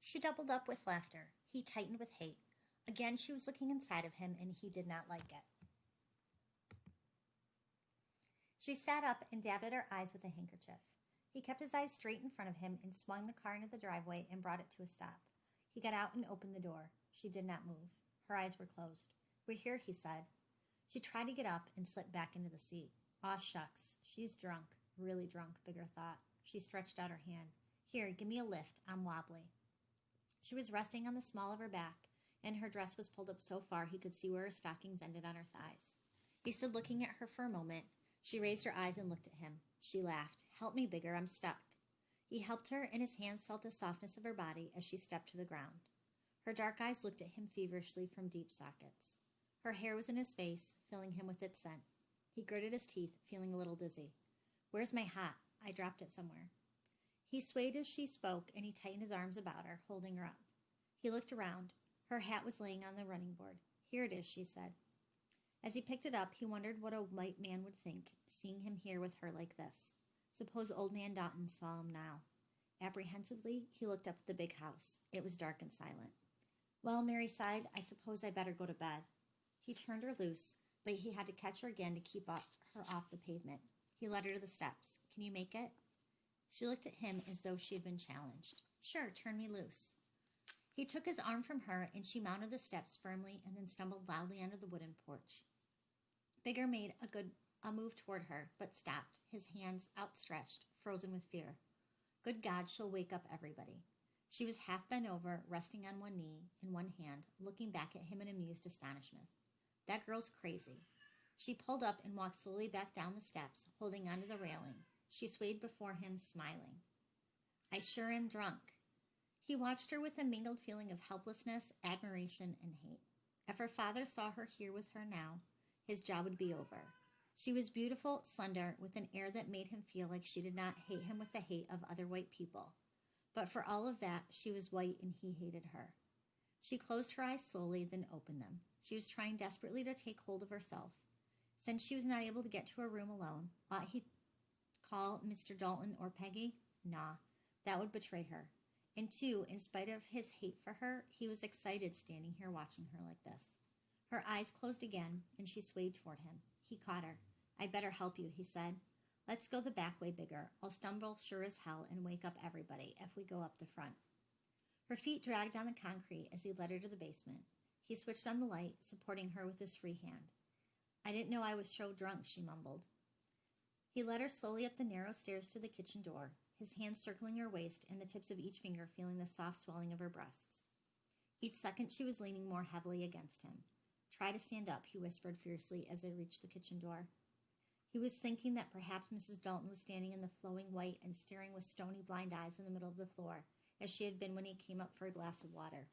She doubled up with laughter. He tightened with hate. Again, she was looking inside of him, and he did not like it. She sat up and dabbed at her eyes with a handkerchief. He kept his eyes straight in front of him and swung the car into the driveway and brought it to a stop. He got out and opened the door. She did not move. Her eyes were closed. "We're here," he said. She tried to get up and slipped back into the seat. Aw, shucks. She's drunk. Really drunk, Bigger thought. She stretched out her hand. "Here, give me a lift. I'm wobbly." She was resting on the small of her back, and her dress was pulled up so far he could see where her stockings ended on her thighs. He stood looking at her for a moment. She raised her eyes and looked at him. She laughed. "Help me, Bigger. I'm stuck." He helped her, and his hands felt the softness of her body as she stepped to the ground. Her dark eyes looked at him feverishly from deep sockets. Her hair was in his face, filling him with its scent. He gritted his teeth, feeling a little dizzy. "Where's my hat? I dropped it somewhere." He swayed as she spoke, and he tightened his arms about her, holding her up. He looked around. Her hat was laying on the running board. "Here it is," she said. As he picked it up, he wondered what a white man would think, seeing him here with her like this. Suppose Old Man Dutton saw him now. Apprehensively, he looked up at the big house. It was dark and silent. "Well," Mary sighed, "I suppose I better go to bed." He turned her loose, but he had to catch her again to keep her off the pavement. He led her to the steps. "Can you make it?" She looked at him as though she had been challenged. "Sure, turn me loose." He took his arm from her, and she mounted the steps firmly and then stumbled loudly onto the wooden porch. Bigger made a move toward her, but stopped, his hands outstretched, frozen with fear. Good God, she'll wake up everybody. She was half bent over, resting on one knee in one hand, looking back at him in amused astonishment. "That girl's crazy." She pulled up and walked slowly back down the steps, holding onto the railing. She swayed before him, smiling. "I sure am drunk." He watched her with a mingled feeling of helplessness, admiration, and hate. If her father saw her here with her now, his job would be over. She was beautiful, slender, with an air that made him feel like she did not hate him with the hate of other white people. But for all of that, she was white and he hated her. She closed her eyes slowly, then opened them. She was trying desperately to take hold of herself. Since she was not able to get to her room alone, ought he call Mr. Dalton or Peggy? Nah, that would betray her. And two, in spite of his hate for her, he was excited standing here watching her like this. Her eyes closed again, and she swayed toward him. He caught her. "I'd better help you," he said. "Let's go the back way, Bigger. I'll stumble sure as hell and wake up everybody if we go up the front." Her feet dragged on the concrete as he led her to the basement. He switched on the light, supporting her with his free hand. "I didn't know I was so drunk," she mumbled. He led her slowly up the narrow stairs to the kitchen door, his hands circling her waist and the tips of each finger feeling the soft swelling of her breasts. Each second she was leaning more heavily against him. "Try to stand up," he whispered fiercely as they reached the kitchen door. He was thinking that perhaps Mrs. Dalton was standing in the flowing white and staring with stony blind eyes in the middle of the floor, as she had been when he came up for a glass of water.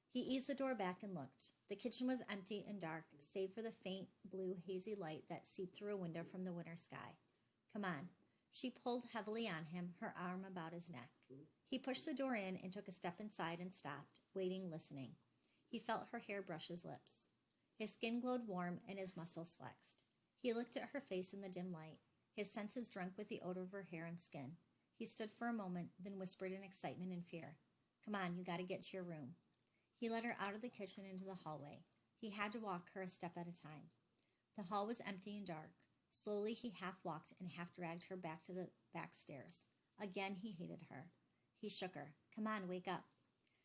He eased the door back and looked. The kitchen was empty and dark, save for the faint, blue, hazy light that seeped through a window from the winter sky. "Come on." She pulled heavily on him, her arm about his neck. He pushed the door in and took a step inside and stopped, waiting, listening. He felt her hair brush his lips. His skin glowed warm and his muscles flexed. He looked at her face in the dim light, his senses drunk with the odor of her hair and skin. He stood for a moment, then whispered in excitement and fear. "Come on, you gotta get to your room." He led her out of the kitchen into the hallway. He had to walk her a step at a time. The hall was empty and dark. Slowly he half walked and half dragged her back to the back stairs. Again he hated her. He shook her. "Come on, wake up."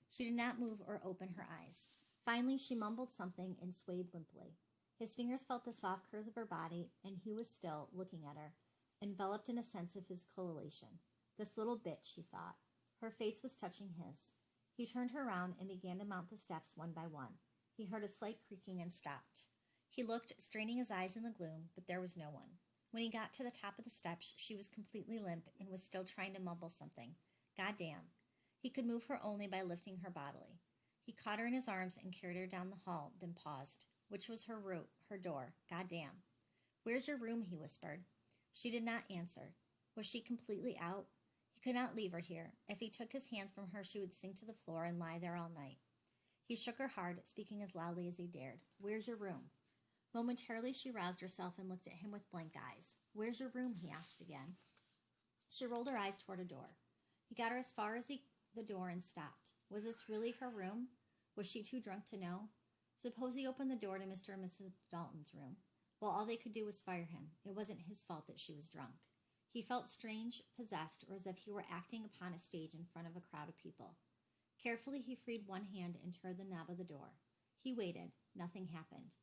She did not move or open her eyes. Finally she mumbled something and swayed limply. His fingers felt the soft curves of her body, and he was still, looking at her, enveloped in a sense of his elation. This little bitch, he thought. Her face was touching his. He turned her around and began to mount the steps one by one. He heard a slight creaking and stopped. He looked, straining his eyes in the gloom, but there was no one. When he got to the top of the steps, she was completely limp and was still trying to mumble something. Goddamn. He could move her only by lifting her bodily. He caught her in his arms and carried her down the hall, then paused. Which was her route, her door? Goddamn. "Where's your room?" he whispered. She did not answer. Was she completely out? He could not leave her here. If he took his hands from her, she would sink to the floor and lie there all night. He shook her hard, speaking as loudly as he dared. "Where's your room?" Momentarily she roused herself and looked at him with blank eyes. "Where's your room?" he asked again. She rolled her eyes toward a door. He got her as far as he the door and stopped. Was this really her room? Was she too drunk to know? Suppose he opened the door to Mr. and Mrs. Dalton's room. Well, all they could do was fire him. It wasn't his fault that she was drunk. He felt strange, possessed, or as if he were acting upon a stage in front of a crowd of people. Carefully, he freed one hand and turned the knob of the door. He waited. Nothing happened.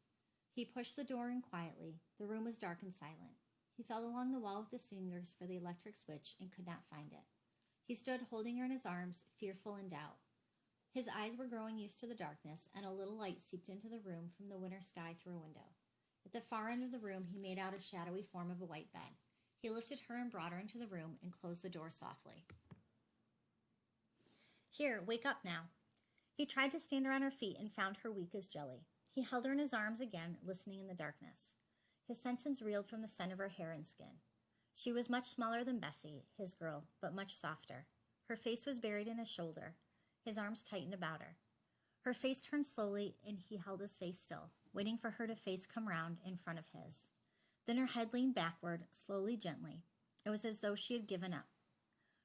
He pushed the door in quietly. The room was dark and silent. He felt along the wall with his fingers for the electric switch and could not find it. He stood holding her in his arms, fearful in doubt. His eyes were growing used to the darkness, and a little light seeped into the room from the winter sky through a window. At the far end of the room, he made out a shadowy form of a white bed. He lifted her and brought her into the room and closed the door softly. Here, wake up now. He tried to stand her on her feet and found her weak as jelly. He held her in his arms again, listening in the darkness. His senses reeled from the scent of her hair and skin. She was much smaller than Bessie, his girl, but much softer. Her face was buried in his shoulder. His arms tightened about her. Her face turned slowly, and he held his face still, waiting for her to face come round in front of his. Then her head leaned backward, slowly, gently. It was as though she had given up.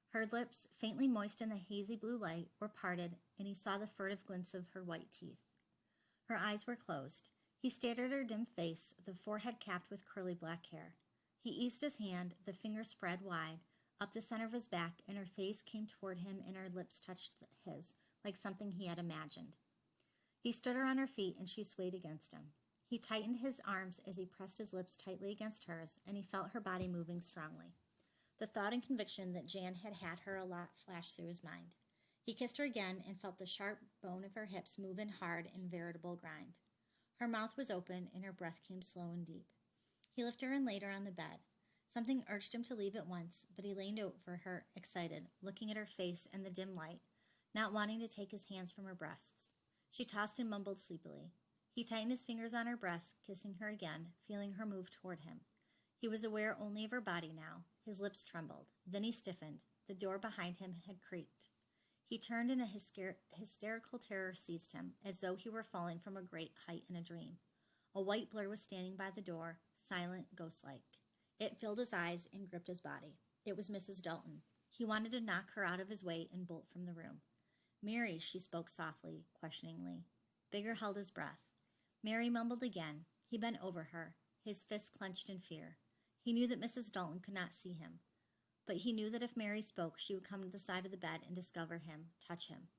Her lips, faintly moist in the hazy blue light, were parted, and he saw the furtive glints of her white teeth. Her eyes were closed. He stared at her dim face, the forehead capped with curly black hair. He eased his hand, the fingers spread wide, up the center of his back, and her face came toward him and her lips touched his, like something he had imagined. He stood her on her feet, and she swayed against him. He tightened his arms as he pressed his lips tightly against hers, and he felt her body moving strongly. The thought and conviction that Jan had had her a lot flashed through his mind. He kissed her again and felt the sharp bone of her hips move in hard and veritable grind. Her mouth was open, and her breath came slow and deep. He lifted her and laid her on the bed. Something urged him to leave at once, but he leaned over her, excited, looking at her face and the dim light, not wanting to take his hands from her breasts. She tossed and mumbled sleepily. He tightened his fingers on her breasts, kissing her again, feeling her move toward him. He was aware only of her body now. His lips trembled. Then he stiffened. The door behind him had creaked. He turned, and a hysterical terror seized him, as though he were falling from a great height in a dream. A white blur was standing by the door, silent, ghost-like. It filled his eyes and gripped his body. It was Mrs. Dalton. He wanted to knock her out of his way and bolt from the room. "Mary," she spoke softly, questioningly. Bigger held his breath. Mary mumbled again. He bent over her, his fists clenched in fear. He knew that Mrs. Dalton could not see him, but he knew that if Mary spoke, she would come to the side of the bed and discover him, touch him.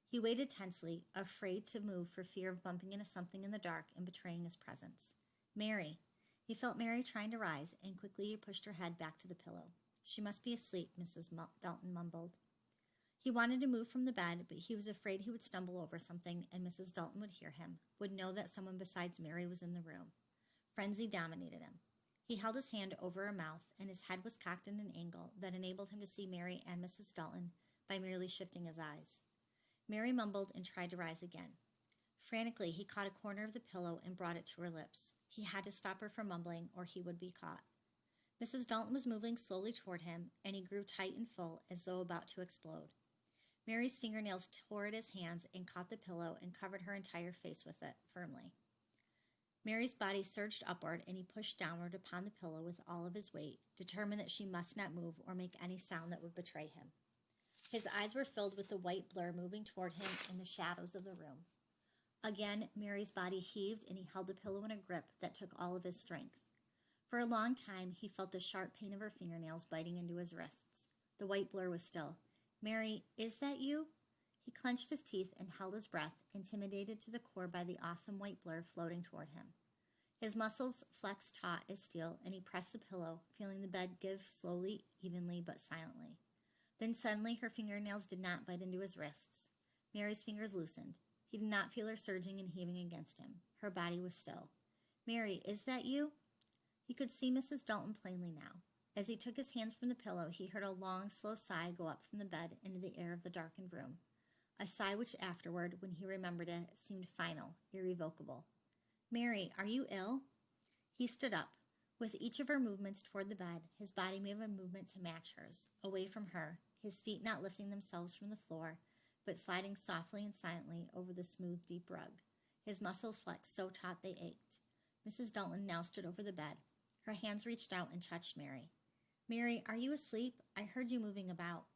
He waited tensely, afraid to move for fear of bumping into something in the dark and betraying his presence. "Mary." He felt Mary trying to rise, and quickly he pushed her head back to the pillow. "She must be asleep," Mrs. Dalton mumbled. He wanted to move from the bed, but he was afraid he would stumble over something, and Mrs. Dalton would hear him, would know that someone besides Mary was in the room. Frenzy dominated him. He held his hand over her mouth, and his head was cocked in an angle that enabled him to see Mary and Mrs. Dalton by merely shifting his eyes. Mary mumbled and tried to rise again. Frantically, he caught a corner of the pillow and brought it to her lips. He had to stop her from mumbling, or he would be caught. Mrs. Dalton was moving slowly toward him, and he grew tight and full, as though about to explode. Mary's fingernails tore at his hands and caught the pillow and covered her entire face with it, firmly. Mary's body surged upward, and he pushed downward upon the pillow with all of his weight, determined that she must not move or make any sound that would betray him. His eyes were filled with the white blur moving toward him in the shadows of the room. Again, Mary's body heaved, and he held the pillow in a grip that took all of his strength. For a long time, he felt the sharp pain of her fingernails biting into his wrists. The white blur was still. "Mary, is that you?" He clenched his teeth and held his breath, intimidated to the core by the awesome white blur floating toward him. His muscles flexed taut as steel, and he pressed the pillow, feeling the bed give slowly, evenly, but silently. Then suddenly her fingernails did not bite into his wrists. Mary's fingers loosened. He did not feel her surging and heaving against him. Her body was still. "Mary, is that you?" He could see Mrs. Dalton plainly now. As he took his hands from the pillow, he heard a long, slow sigh go up from the bed into the air of the darkened room. A sigh which afterward, when he remembered it, seemed final, irrevocable. "Mary, are you ill?" He stood up. With each of her movements toward the bed, his body made a movement to match hers, away from her, his feet not lifting themselves from the floor, but sliding softly and silently over the smooth, deep rug. His muscles flexed so taut they ached. Mrs. Dalton now stood over the bed. Her hands reached out and touched Mary. "Mary, are you asleep? I heard you moving about."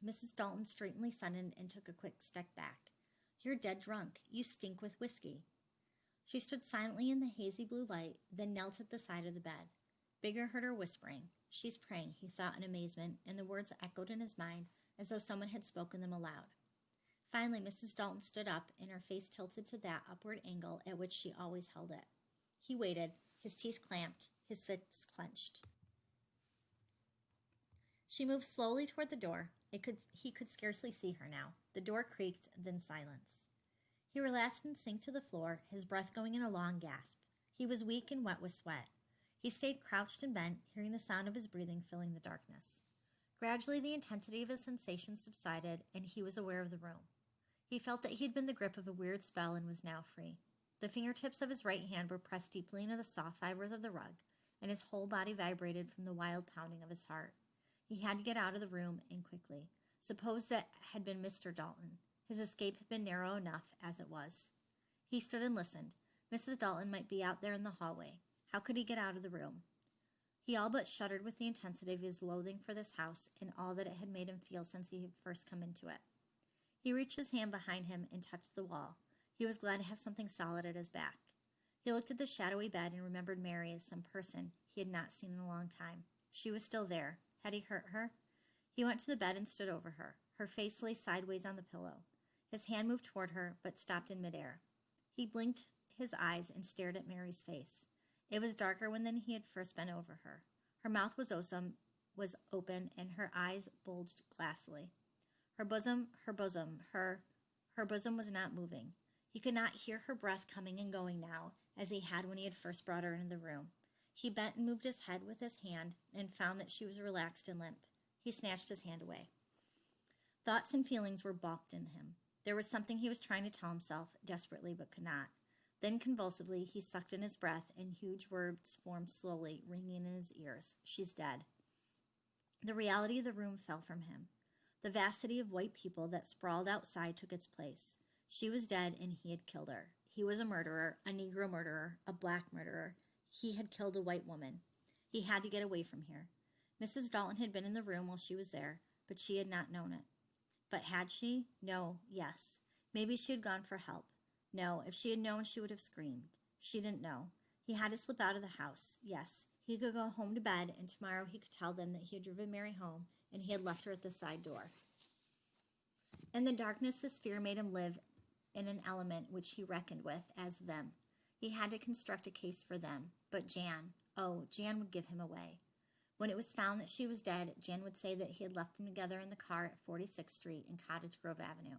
Mrs. Dalton straightly suddened and took a quick step back. "You're dead drunk. You stink with whiskey." She stood silently in the hazy blue light, then knelt at the side of the bed. Bigger heard her whispering. "She's praying," he thought in amazement, and the words echoed in his mind as though someone had spoken them aloud. Finally, Mrs. Dalton stood up, and her face tilted to that upward angle at which she always held it. He waited, his teeth clamped, his fists clenched. She moved slowly toward the door. He could scarcely see her now. The door creaked, then silence. He relaxed and sank to the floor, his breath going in a long gasp. He was weak and wet with sweat. He stayed crouched and bent, hearing the sound of his breathing filling the darkness. Gradually, the intensity of his sensations subsided, and he was aware of the room. He felt that he had been the grip of a weird spell and was now free. The fingertips of his right hand were pressed deeply into the soft fibers of the rug, and his whole body vibrated from the wild pounding of his heart. He had to get out of the room, and quickly. Suppose that had been Mr. Dalton. His escape had been narrow enough as it was. He stood and listened. Mrs. Dalton might be out there in the hallway. How could he get out of the room? He all but shuddered with the intensity of his loathing for this house and all that it had made him feel since he had first come into it. He reached his hand behind him and touched the wall. He was glad to have something solid at his back. He looked at the shadowy bed and remembered Mary as some person he had not seen in a long time. She was still there. Had he hurt her? He went to the bed and stood over her. Her face lay sideways on the pillow. His hand moved toward her, but stopped in midair. He blinked his eyes and stared at Mary's face. It was darker than he had first bent over her. Her mouth was open, and her eyes bulged glassily. Her bosom was not moving. He could not hear her breath coming and going now, as he had when he had first brought her into the room. He bent and moved his head with his hand and found that she was relaxed and limp. He snatched his hand away. Thoughts and feelings were balked in him. There was something he was trying to tell himself, desperately, but could not. Then convulsively, he sucked in his breath, and huge words formed slowly, ringing in his ears. "She's dead." The reality of the room fell from him. The vastity of white people that sprawled outside took its place. She was dead, and he had killed her. He was a murderer, a Negro murderer, a black murderer. He had killed a white woman. He had to get away from here. Mrs. Dalton had been in the room while she was there, but she had not known it. But had she? No, yes. Maybe she had gone for help. No, if she had known, she would have screamed. She didn't know. He had to slip out of the house. Yes, he could go home to bed, and tomorrow he could tell them that he had driven Mary home, and he had left her at the side door. In the darkness, this fear made him live in an element which he reckoned with as them. He had to construct a case for them. But Jan, Jan would give him away. When it was found that she was dead, Jan would say that he had left them together in the car at 46th Street and Cottage Grove Avenue.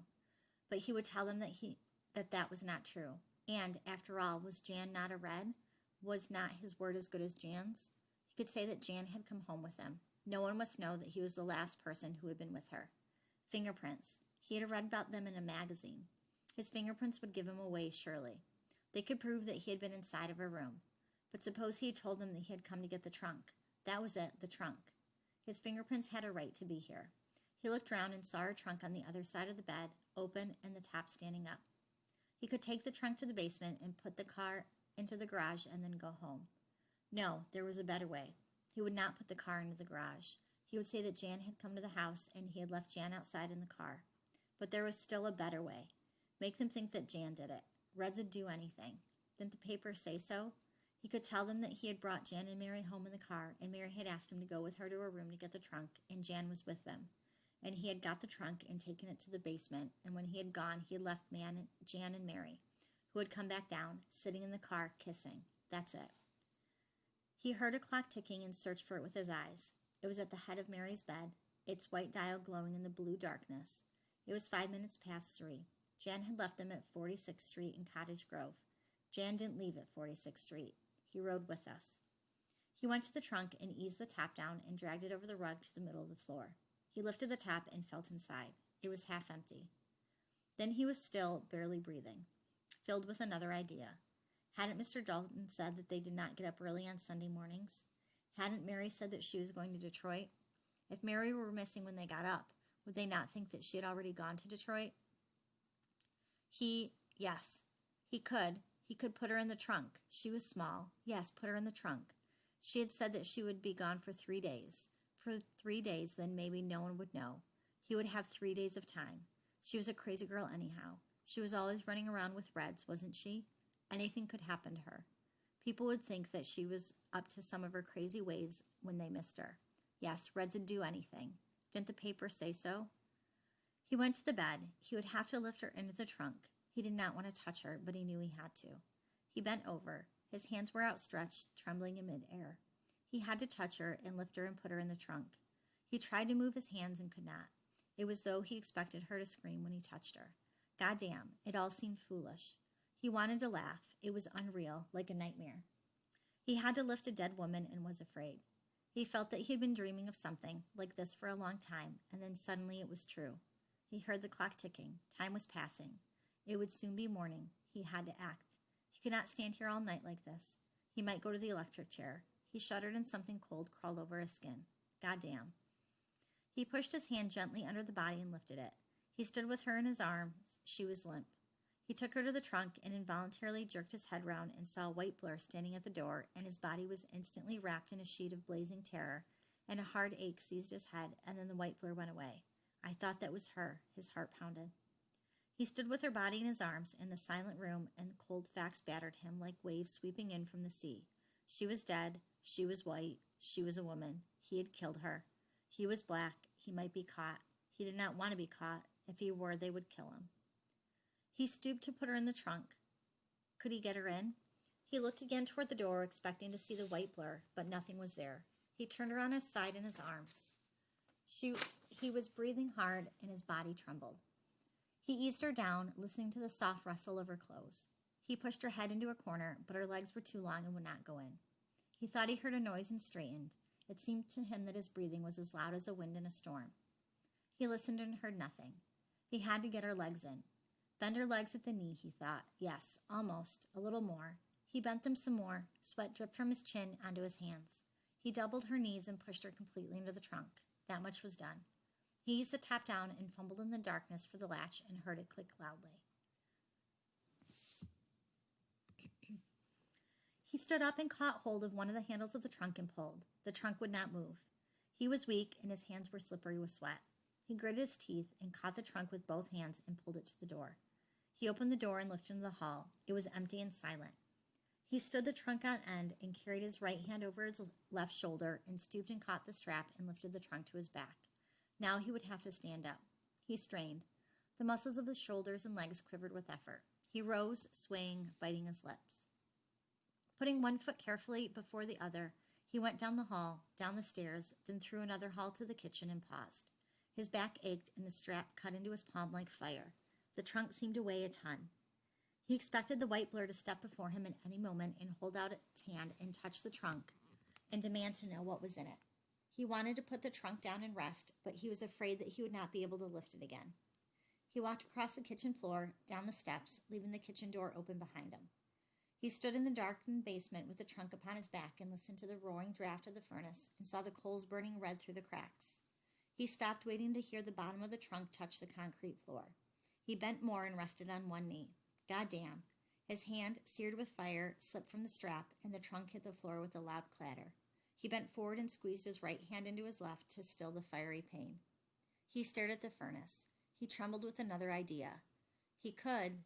But he would tell them that was not true. And, after all, was Jan not a Red? Was not his word as good as Jan's? He could say that Jan had come home with him. No one must know that he was the last person who had been with her. Fingerprints. He had read about them in a magazine. His fingerprints would give him away, surely. They could prove that he had been inside of her room. But suppose he had told them that he had come to get the trunk. That was it, the trunk. His fingerprints had a right to be here. He looked round and saw her trunk on the other side of the bed, open and the top standing up. He could take the trunk to the basement and put the car into the garage and then go home. No, there was a better way. He would not put the car into the garage. He would say that Jan had come to the house and he had left Jan outside in the car. But there was still a better way. Make them think that Jan did it. Reds would do anything. Didn't the papers say so? He could tell them that he had brought Jan and Mary home in the car, and Mary had asked him to go with her to her room to get the trunk, and Jan was with them. And he had got the trunk and taken it to the basement, and when he had gone, he had left Jan and Mary, who had come back down, sitting in the car, kissing. That's it. He heard a clock ticking and searched for it with his eyes. It was at the head of Mary's bed, its white dial glowing in the blue darkness. It was 5 minutes past 3. Jan had left them at 46th Street in Cottage Grove. Jan didn't leave at 46th Street. He rode with us. He went to the trunk and eased the top down and dragged it over the rug to the middle of the floor. He lifted the top and felt inside. It was half empty. Then he was still, barely breathing, filled with another idea. Hadn't Mr. Dalton said that they did not get up early on Sunday mornings? Hadn't Mary said that she was going to Detroit? If Mary were missing when they got up, would they not think that she had already gone to Detroit? Yes, he could. He could put her in the trunk. She was small. Yes, put her in the trunk. She had said that she would be gone for 3 days. For 3 days, then maybe no one would know. He would have 3 days of time. She was a crazy girl anyhow. She was always running around with Reds, wasn't she? Anything could happen to her. People would think that she was up to some of her crazy ways when they missed her. Yes, Reds would do anything. Didn't the paper say so? He went to the bed. He would have to lift her into the trunk. He did not want to touch her, but he knew he had to. He bent over. His hands were outstretched, trembling in midair. He had to touch her and lift her and put her in the trunk. He tried to move his hands and could not. It was though he expected her to scream when he touched her. Goddamn, it all seemed foolish. He wanted to laugh. It was unreal, like a nightmare. He had to lift a dead woman and was afraid. He felt that he had been dreaming of something like this for a long time, and then suddenly it was true. He heard the clock ticking. Time was passing. It would soon be morning. He had to act. He could not stand here all night like this. He might go to the electric chair. He shuddered and something cold crawled over his skin. Goddamn. He pushed his hand gently under the body and lifted it. He stood with her in his arms. She was limp. He took her to the trunk and involuntarily jerked his head round and saw a white blur standing at the door, and his body was instantly wrapped in a sheet of blazing terror, and a hard ache seized his head, and then the white blur went away. I thought that was her. His heart pounded. He stood with her body in his arms in the silent room, and cold facts battered him like waves sweeping in from the sea. She was dead. She was white. She was a woman. He had killed her. He was black. He might be caught. He did not want to be caught. If he were, they would kill him. He stooped to put her in the trunk. Could he get her in? He looked again toward the door, expecting to see the white blur, but nothing was there. He turned her on his side in his arms. He was breathing hard, and his body trembled. He eased her down, listening to the soft rustle of her clothes. He pushed her head into a corner, but her legs were too long and would not go in. He thought he heard a noise and straightened. It seemed to him that his breathing was as loud as a wind in a storm. He listened and heard nothing. He had to get her legs in. Bend her legs at the knee, he thought. Yes, almost. A little more. He bent them some more. Sweat dripped from his chin onto his hands. He doubled her knees and pushed her completely into the trunk. That much was done. He eased the top down and fumbled in the darkness for the latch and heard it click loudly. He stood up and caught hold of one of the handles of the trunk and pulled. The trunk would not move. He was weak and his hands were slippery with sweat. He gritted his teeth and caught the trunk with both hands and pulled it to the door. He opened the door and looked into the hall. It was empty and silent. He stood the trunk on end and carried his right hand over his left shoulder and stooped and caught the strap and lifted the trunk to his back. Now he would have to stand up. He strained. The muscles of his shoulders and legs quivered with effort. He rose, swaying, biting his lips. Putting one foot carefully before the other, he went down the hall, down the stairs, then through another hall to the kitchen and paused. His back ached and the strap cut into his palm like fire. The trunk seemed to weigh a ton. He expected the white blur to step before him at any moment and hold out its hand and touch the trunk and demand to know what was in it. He wanted to put the trunk down and rest, but he was afraid that he would not be able to lift it again. He walked across the kitchen floor, down the steps, leaving the kitchen door open behind him. He stood in the darkened basement with the trunk upon his back and listened to the roaring draft of the furnace and saw the coals burning red through the cracks. He stopped, waiting to hear the bottom of the trunk touch the concrete floor. He bent more and rested on one knee. Goddamn. His hand, seared with fire, slipped from the strap, and the trunk hit the floor with a loud clatter. He bent forward and squeezed his right hand into his left to still the fiery pain. He stared at the furnace. He trembled with another idea. He could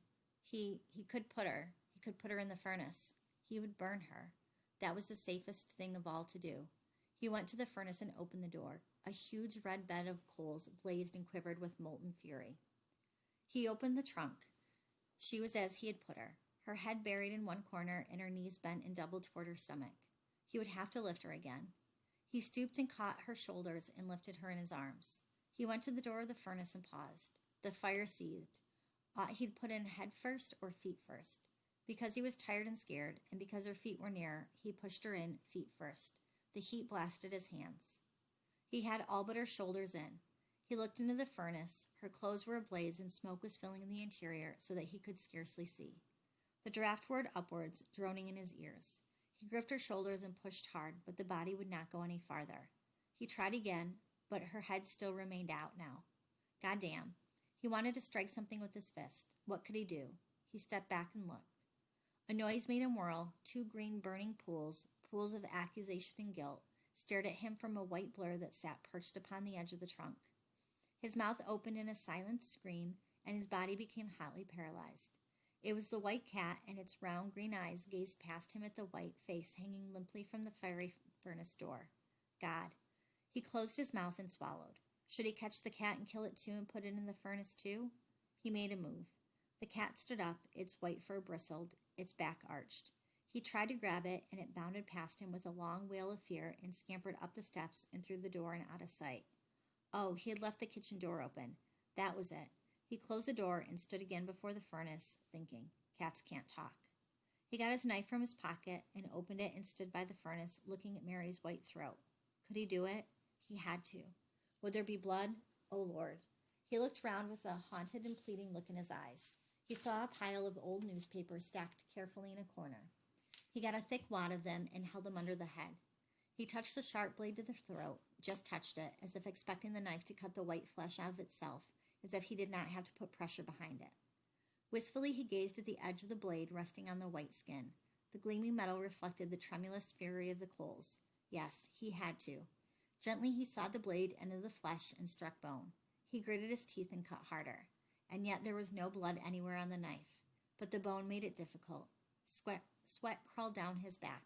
put her in the furnace. He would burn her. That was the safest thing of all to do. He went to the furnace and opened the door. A huge red bed of coals blazed and quivered with molten fury. He opened the trunk. She was as he had put her, her head buried in one corner and her knees bent and doubled toward her stomach. He would have to lift her again. He stooped and caught her shoulders and lifted her in his arms. He went to the door of the furnace and paused. The fire seethed. Ought he'd put in head first or feet first? Because he was tired and scared, and because her feet were near, he pushed her in, feet first. The heat blasted his hands. He had all but her shoulders in. He looked into the furnace. Her clothes were ablaze and smoke was filling the interior so that he could scarcely see. The draft whirred upwards, droning in his ears. He gripped her shoulders and pushed hard, but the body would not go any farther. He tried again, but her head still remained out now. Goddamn. He wanted to strike something with his fist. What could he do? He stepped back and looked. A noise made him whirl. 2 green burning pools of accusation and guilt, stared at him from a white blur that sat perched upon the edge of the trunk. His mouth opened in a silent scream, and his body became hotly paralyzed. It was the white cat, and its round green eyes gazed past him at the white face hanging limply from the fiery furnace door. God. He closed his mouth and swallowed. Should he catch the cat and kill it too and put it in the furnace too? He made a move. The cat stood up, its white fur bristled, its back arched. He tried to grab it, and it bounded past him with a long wail of fear and scampered up the steps and through the door and out of sight. Oh, he had left the kitchen door open. That was it. He closed the door and stood again before the furnace, thinking, cats can't talk. He got his knife from his pocket and opened it and stood by the furnace, looking at Mary's white throat. Could he do it? He had to. Would there be blood? Oh, Lord. He looked round with a haunted and pleading look in his eyes. He saw a pile of old newspapers stacked carefully in a corner. He got a thick wad of them and held them under the head. He touched the sharp blade to the throat, just touched it, as if expecting the knife to cut the white flesh out of itself, as if he did not have to put pressure behind it. Wistfully he gazed at the edge of the blade resting on the white skin. The gleaming metal reflected the tremulous fury of the coals. Yes, he had to. Gently he sawed the blade into the flesh and struck bone. He gritted his teeth and cut harder. And yet there was no blood anywhere on the knife. But the bone made it difficult. Sweat crawled down his back.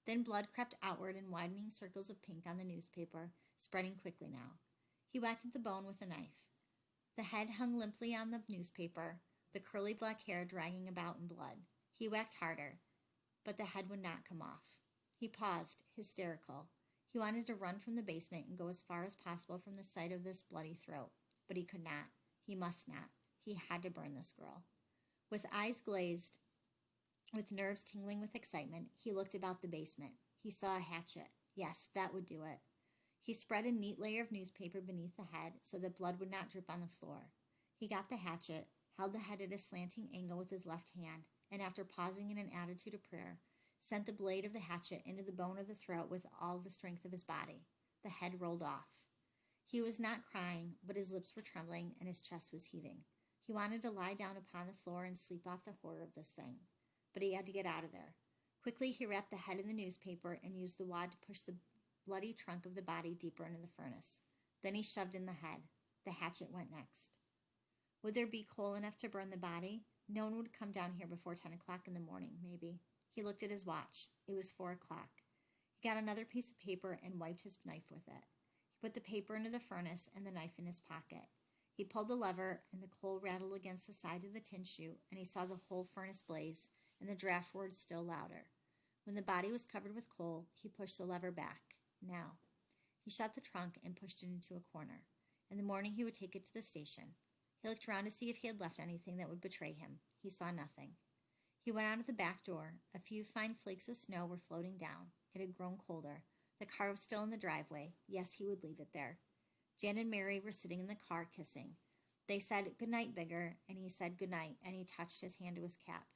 Then blood crept outward in widening circles of pink on the newspaper, spreading quickly now. He whacked at the bone with a knife. The head hung limply on the newspaper, the curly black hair dragging about in blood. He whacked harder, but the head would not come off. He paused, hysterical. He wanted to run from the basement and go as far as possible from the sight of this bloody throat, but he could not. He must not. He had to burn this girl. With eyes glazed, with nerves tingling with excitement, he looked about the basement. He saw a hatchet. Yes, that would do it. He spread a neat layer of newspaper beneath the head so that blood would not drip on the floor. He got the hatchet, held the head at a slanting angle with his left hand, and after pausing in an attitude of prayer, sent the blade of the hatchet into the bone of the throat with all the strength of his body. The head rolled off. He was not crying, but his lips were trembling and his chest was heaving. He wanted to lie down upon the floor and sleep off the horror of this thing. But he had to get out of there. Quickly he wrapped the head in the newspaper and used the wad to push the bloody trunk of the body deeper into the furnace. Then he shoved in the head. The hatchet went next. Would there be coal enough to burn the body? No one would come down here before 10 o'clock in the morning, maybe. He looked at his watch. It was 4 o'clock. He got another piece of paper and wiped his knife with it. He put the paper into the furnace and the knife in his pocket. He pulled the lever, and the coal rattled against the side of the tin chute, and he saw the whole furnace blaze, and the draft roared still louder. When the body was covered with coal, he pushed the lever back. Now. He shut the trunk and pushed it into a corner. In the morning he would take it to the station. He looked around to see if he had left anything that would betray him. He saw nothing. He went out of the back door. A few fine flakes of snow were floating down. It had grown colder. The car was still in the driveway. Yes, he would leave it there. Jan and Mary were sitting in the car kissing. They said, "Good night, Bigger," and he said good night, and he touched his hand to his cap.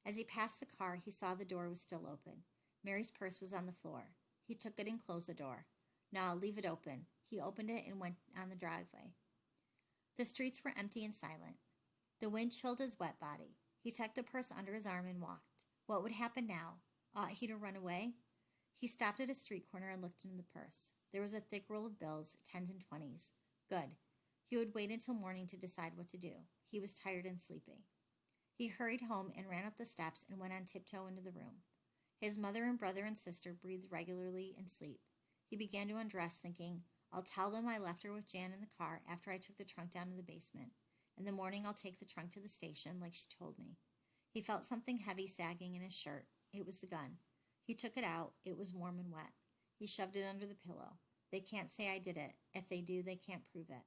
As he passed the car, he saw the door was still open. Mary's purse was on the floor. He took it and closed the door. "No, leave it open." He opened it and went on the driveway. The streets were empty and silent. The wind chilled his wet body. He tucked the purse under his arm and walked. What would happen now? Ought he to run away? He stopped at a street corner and looked into the purse. There was a thick roll of bills, 10s and 20s. Good. He would wait until morning to decide what to do. He was tired and sleepy. He hurried home and ran up the steps and went on tiptoe into the room. His mother and brother and sister breathed regularly in sleep. He began to undress, thinking, "I'll tell them I left her with Jan in the car after I took the trunk down to the basement. In the morning I'll take the trunk to the station, like she told me." He felt something heavy sagging in his shirt. It was the gun. He took it out. It was warm and wet. He shoved it under the pillow. They can't say I did it. If they do, they can't prove it.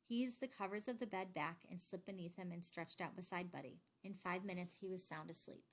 He eased the covers of the bed back and slipped beneath him and stretched out beside Buddy. In 5 minutes, he was sound asleep.